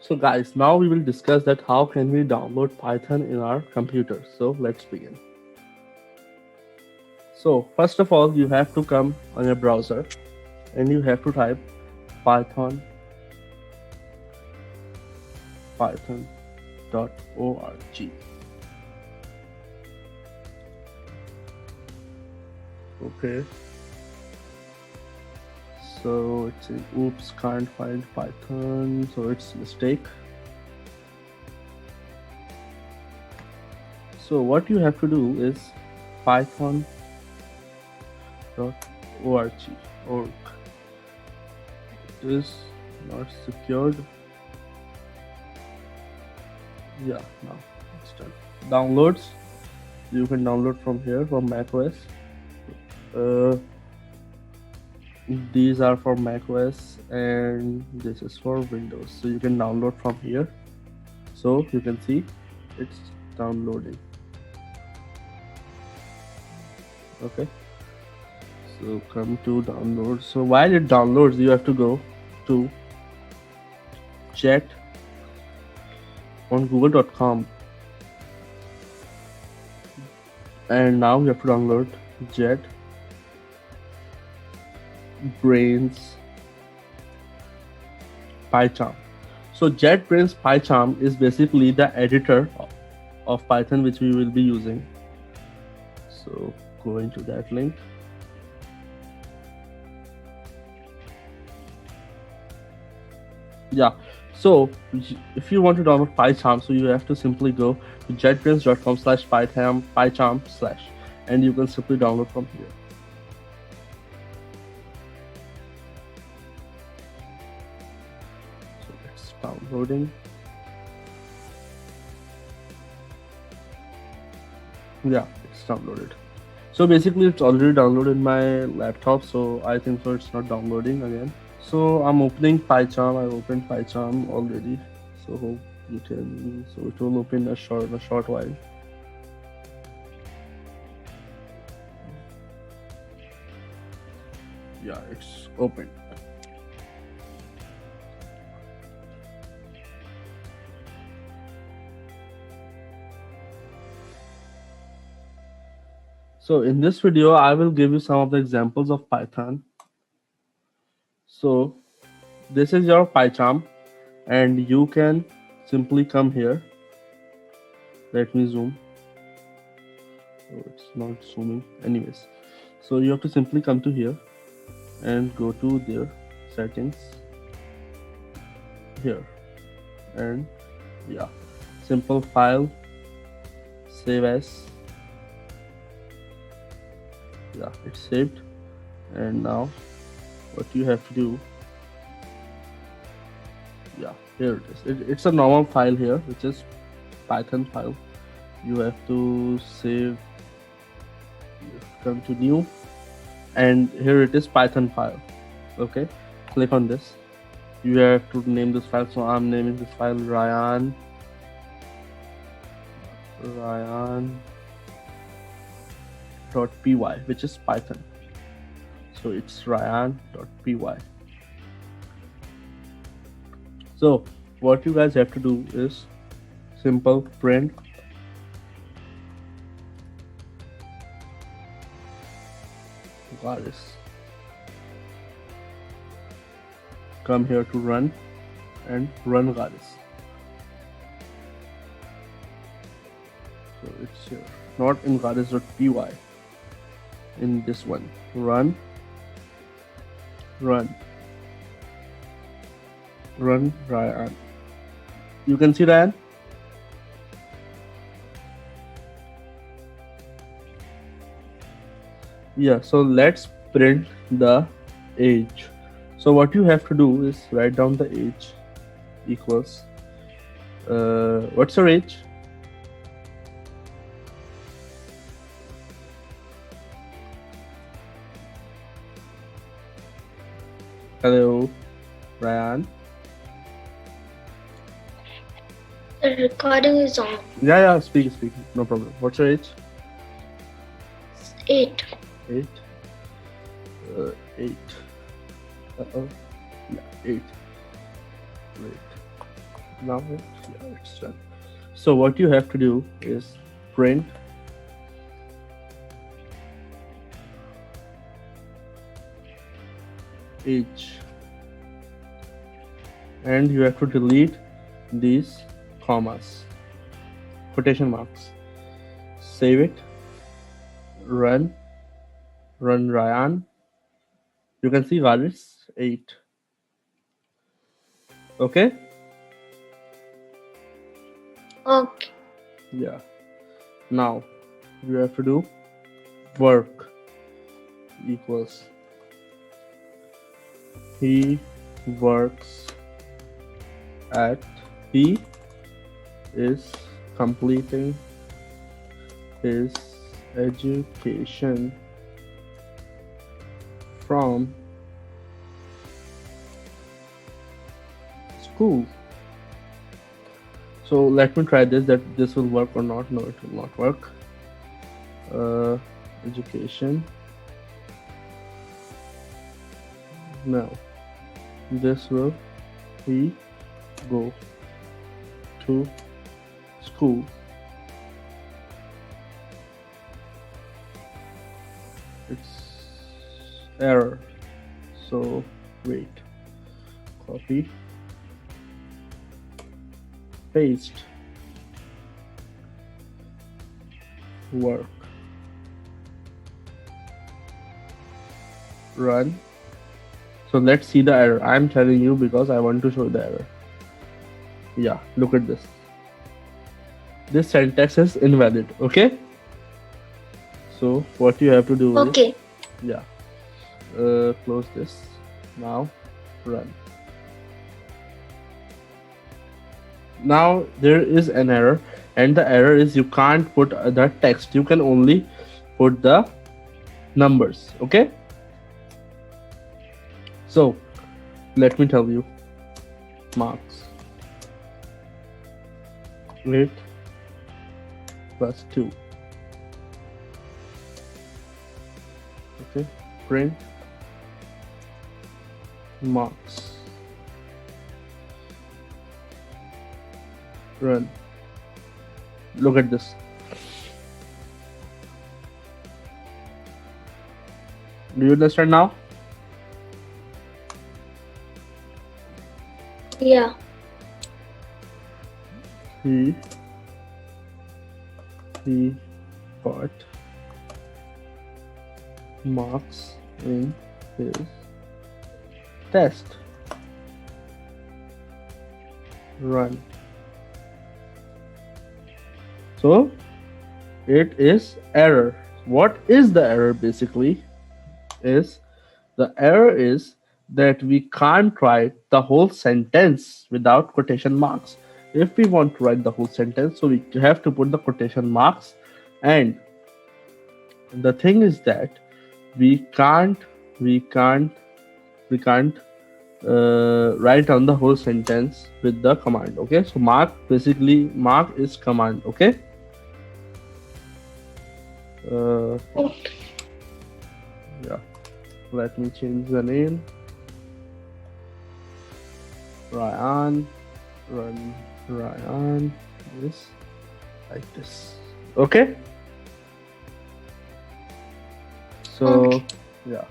So guys, now we will discuss that how can we download Python in our computer. So let's begin. So first of all, you have to come on your browser and you have to type python python.org. Okay. So it's a, oops, can't find Python, so it's mistake. So what you have to do is python.org. Org. It is not secured. Yeah, now it's done. Downloads. You can download from here from macOS. These are for macOS and this is for Windows. So you can download from here. So you can see it's downloading. Okay. So come to download. So while it downloads, you have to go to chat on google.com and now you have to download Jet Brains PyCharm. So JetBrains PyCharm is basically the editor of Python which we will be using. So go into that link. Yeah, so if you want to download PyCharm, so you have to simply go to jetbrains.com/pycharm/ and you can simply download from here. So it's downloading. Yeah, it's downloaded. So basically it's already downloaded in my laptop, so I think so it's not downloading again. So I'm opening PyCharm. I opened PyCharm already. So hope you can. So it will open in a short while. Yeah, it's open. So in this video, I will give you some of the examples of Python. So this is your PyCharm and you can simply come here. Let me zoom. Oh, it's not zooming. Anyways, so you have to simply come to here and go to their settings here and yeah, simple file, save as. Yeah, it's saved. And now what you have to do, yeah, here it is. It's a normal file here, which is Python file. You have to save, come to new, and here it is Python file. Okay, click on this. You have to name this file. So I'm naming this file Ryan .py, which is Python. So it's ryan.py. So what you guys have to do is simple print Garis. Come here to run and run Garis. So it's here, not in Garis.py. In this one, run Ryan. You can see Ryan. Yeah, so let's print the age. So what you have to do is write down the age equals what's your age? Hello, Ryan. The recording is on. Yeah, speak. No problem. What's your age? 8. 8. 8. Yeah, 8. Wait. Now it's done. So what you have to do is print age, and you have to delete these commas, quotation marks. Save it, run Ryan. You can see Garis 8. Okay? Okay. Yeah. Now you have to do work equals he works at, he is completing his education from school. So let me try this, that this will work or not. No, it will not work. Education. Now this will he go to school. It's error. So wait. Copy. Paste. Work. Run. So let's see the error. I'm telling you because I want to show the error. Yeah, look at this. This syntax is invalid. Okay. So what you have to do Okay. is, yeah, close this. Now run. Now there is an error, and the error is you can't put the text. You can only put the numbers. Okay. So let me tell you. Marks 8 plus 2. Okay, print marks. Run. Look at this. Do you understand now? Yeah. He got marks in his test. Run. So it is error. What is the error basically? Is the error is that we can't write the whole sentence without quotation marks. If we want to write the whole sentence, so we have to put the quotation marks, and the thing is that we can't write down the whole sentence with the command. Okay, so mark is command. Okay. Okay. Yeah, let me change the name. Ryan, run Ryan is like this. Okay. So Okay. yeah.